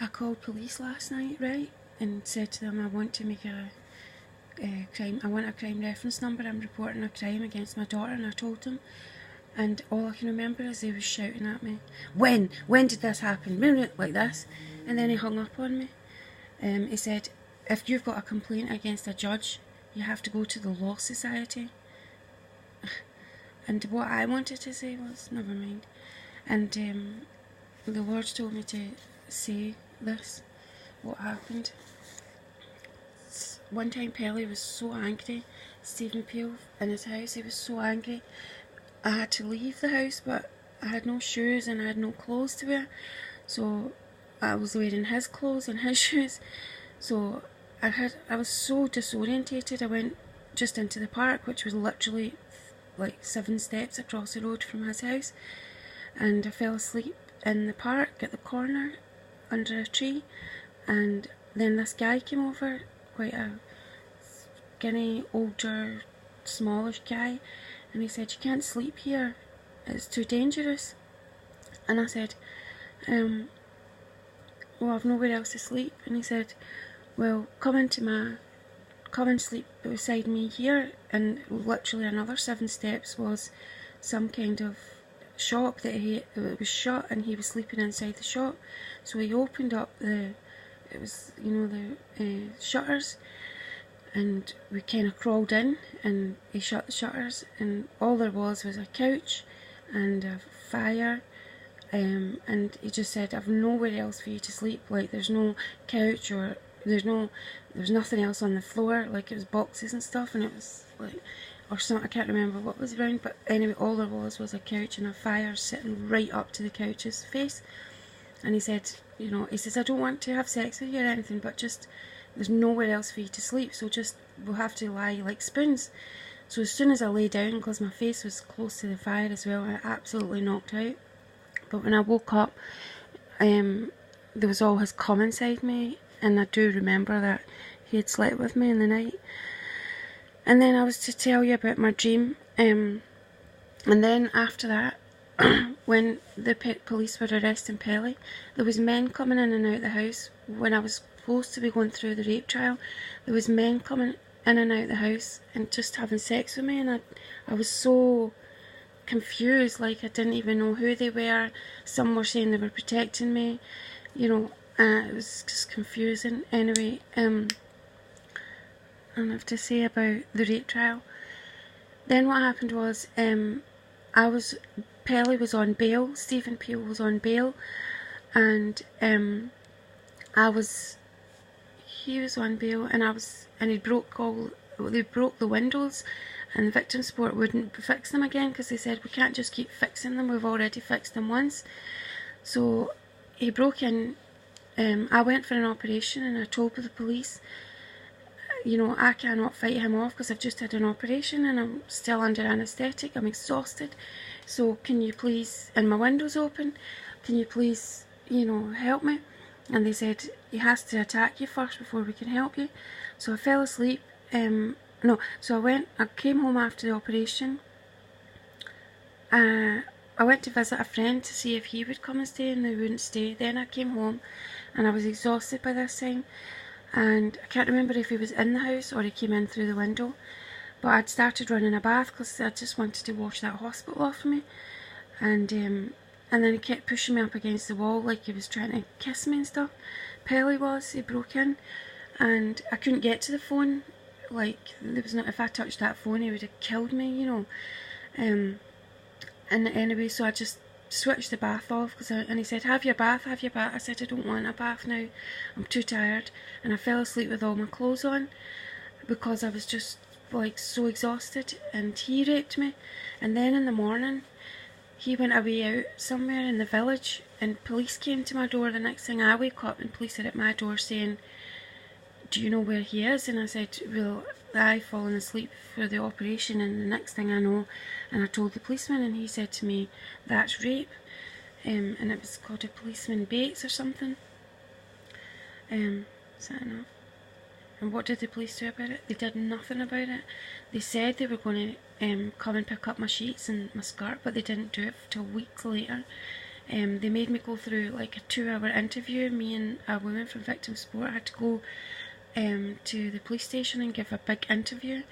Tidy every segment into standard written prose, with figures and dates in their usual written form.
I called police last night, right, and said to them I want to make a crime. I want a crime reference number. I'm reporting a crime against my daughter, and I told them. And all I can remember is they was shouting at me, when did this happen? Like this. And then he hung up on me. He said, if you've got a complaint against a judge, you have to go to the Law Society. And what I wanted to say was, never mind. And the Lord told me to say this, what happened. One time Pelly was so angry, Stephen Peel in his house, he was so angry. I had to leave the house, but I had no shoes and I had no clothes to wear. So I was wearing his clothes and his shoes. So I was so disorientated. I went just into the park, which was literally like 7 steps across the road from his house, and I fell asleep in the park at the corner under a tree. And then this guy came over, quite a skinny, older, smallish guy, and he said, you can't sleep here, it's too dangerous. And I said, well, I've nowhere else to sleep. And he said, well, come and sleep beside me here. And literally another 7 steps was some kind of shop that it was shut, and he was sleeping inside the shop. So he opened up the shutters, and we kind of crawled in, and he shut the shutters, and all there was a couch and a fire. And he just said, I've nowhere else for you to sleep. Like, there's no couch, or there's nothing else on the floor. Like, it was boxes and stuff, and it was like, or something, I can't remember what was around, but anyway, all there was a couch and a fire sitting right up to the couch's face. And he said, he says, I don't want to have sex with you or anything, but just, there's nowhere else for you to sleep, so just, we'll have to lie like spoons. So as soon as I lay down, because my face was close to the fire as well, I absolutely knocked out. But when I woke up, there was all his cum inside me, and I do remember that he had slept with me in the night. And then I was to tell you about my dream, and then after that, when the police were arresting Pelly, there was men coming in and out the house. When I was supposed to be going through the rape trial, there was men coming in and out the house and just having sex with me, and I was so confused, like I didn't even know who they were. Some were saying they were protecting me, it was just confusing. Anyway, I have to say about the rape trial. Then what happened was, Pelly was on bail, Stephen Peel was on bail, and he was on bail, and they broke the windows, and the victim support wouldn't fix them again, because they said, we can't just keep fixing them, we've already fixed them once. So he broke in. I went for an operation, and I told the police, I cannot fight him off because I've just had an operation and I'm still under anaesthetic, I'm exhausted, so can you please, and my window's open, can you please, help me? And they said, he has to attack you first before we can help you. So I fell asleep. So I came home after the operation. I went to visit a friend to see if he would come and stay, and they wouldn't stay. Then I came home, and I was exhausted by this time, and I can't remember if he was in the house or he came in through the window, but I'd started running a bath because I just wanted to wash that hospital off of me, and then he kept pushing me up against the wall like he was trying to kiss me and stuff. He broke in, and I couldn't get to the phone. Like, if I touched that phone, he would have killed me, and anyway, so I just switched the bath off, and he said, have your bath. I said, I don't want a bath now, I'm too tired, and I fell asleep with all my clothes on because I was just like so exhausted. And he raped me, and then in the morning he went away out somewhere in the village, and police came to my door. The next thing I wake up, and police are at my door saying, do you know where he is? And I said, well, I've fallen asleep for the operation, and the next thing I know, and I told the policeman, and he said to me, that's rape, and it was called a policeman Bates or something. Is that enough? And what did the police do about it? They did nothing about it. They said they were going to come and pick up my sheets and my skirt, but they didn't do it till weeks later. They made me go through like a 2-hour interview. Me and a woman from Victim Support had to go to the police station and give a big interview.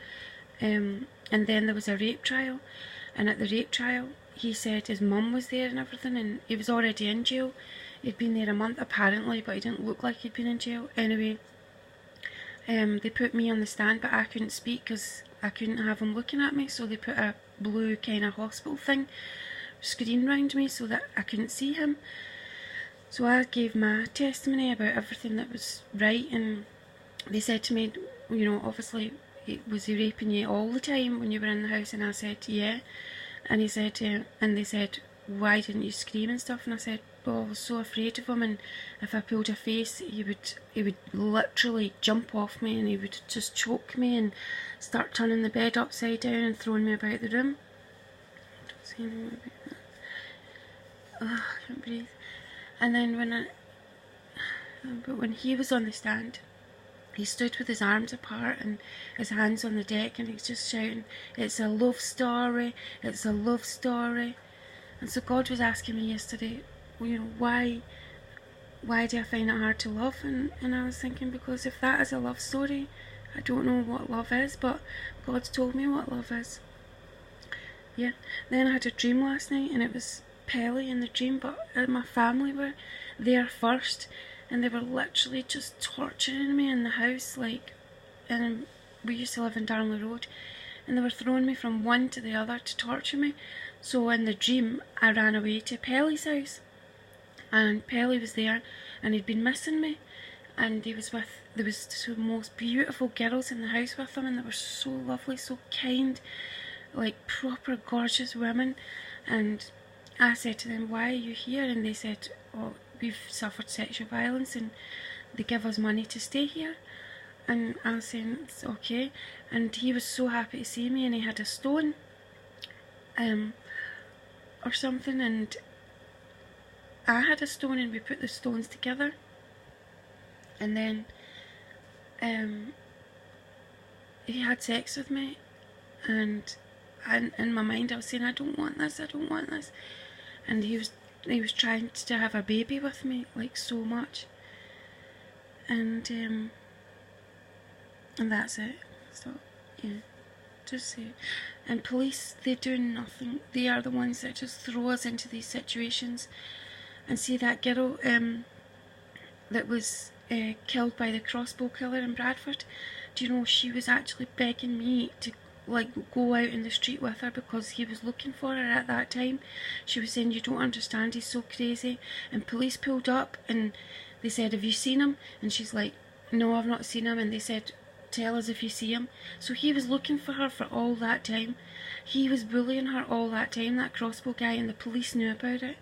And then there was a rape trial, and at the rape trial he said his mum was there and everything, and he was already in jail. He'd been there a month apparently, but he didn't look like he'd been in jail. Anyway, they put me on the stand, but I couldn't speak because I couldn't have him looking at me, so they put a blue kind of hospital thing screen round me so that I couldn't see him. So I gave my testimony about everything that was right, and they said to me, you know, obviously, was he raping you all the time when you were in the house? And I said, yeah. And he said, and they said, why didn't you scream and stuff? And I said, well, I was so afraid of him, and if I pulled a face, he would literally jump off me, and he would just choke me and start turning the bed upside down and throwing me about the room. Don't say anything about that. Oh, I can't breathe. And then when he was on the stand, he stood with his arms apart and his hands on the deck, and he's just shouting, "It's a love story, it's a love story." And so God was asking me yesterday, you know, why do I find it hard to love? And I was thinking, because if that is a love story, I don't know what love is, but God's told me what love is. Yeah. Then I had a dream last night, and it was Pelly in the dream, but my family were there first, and they were literally just torturing me in the house, like, and we used to live in Darnley Road, and they were throwing me from one to the other to torture me. So in the dream, I ran away to Pelly's house, and Pelly was there, and he'd been missing me, and there was the most beautiful girls in the house with him, and they were so lovely, so kind, like proper gorgeous women. And I said to them, why are you here? And they said, oh, we've suffered sexual violence and they give us money to stay here. And I was saying, it's okay. And he was so happy to see me, and he had a stone or something, and I had a stone, and we put the stones together. And then he had sex with me, and in my mind I was saying, I don't want this, I don't want this. And he was trying to have a baby with me, like, so much. And that's it. So yeah, just say. And police, they do nothing. They are the ones that just throw us into these situations. And see that girl that was killed by the crossbow killer in Bradford, do you know, she was actually begging me to, like, go out in the street with her because he was looking for her at that time. She was saying, you don't understand, he's so crazy. And police pulled up and they said, have you seen him? And she's like, no, I've not seen him. And they said, tell us if you see him. So he was looking for her for all that time. He was bullying her all that time, that crossbow guy, and the police knew about it.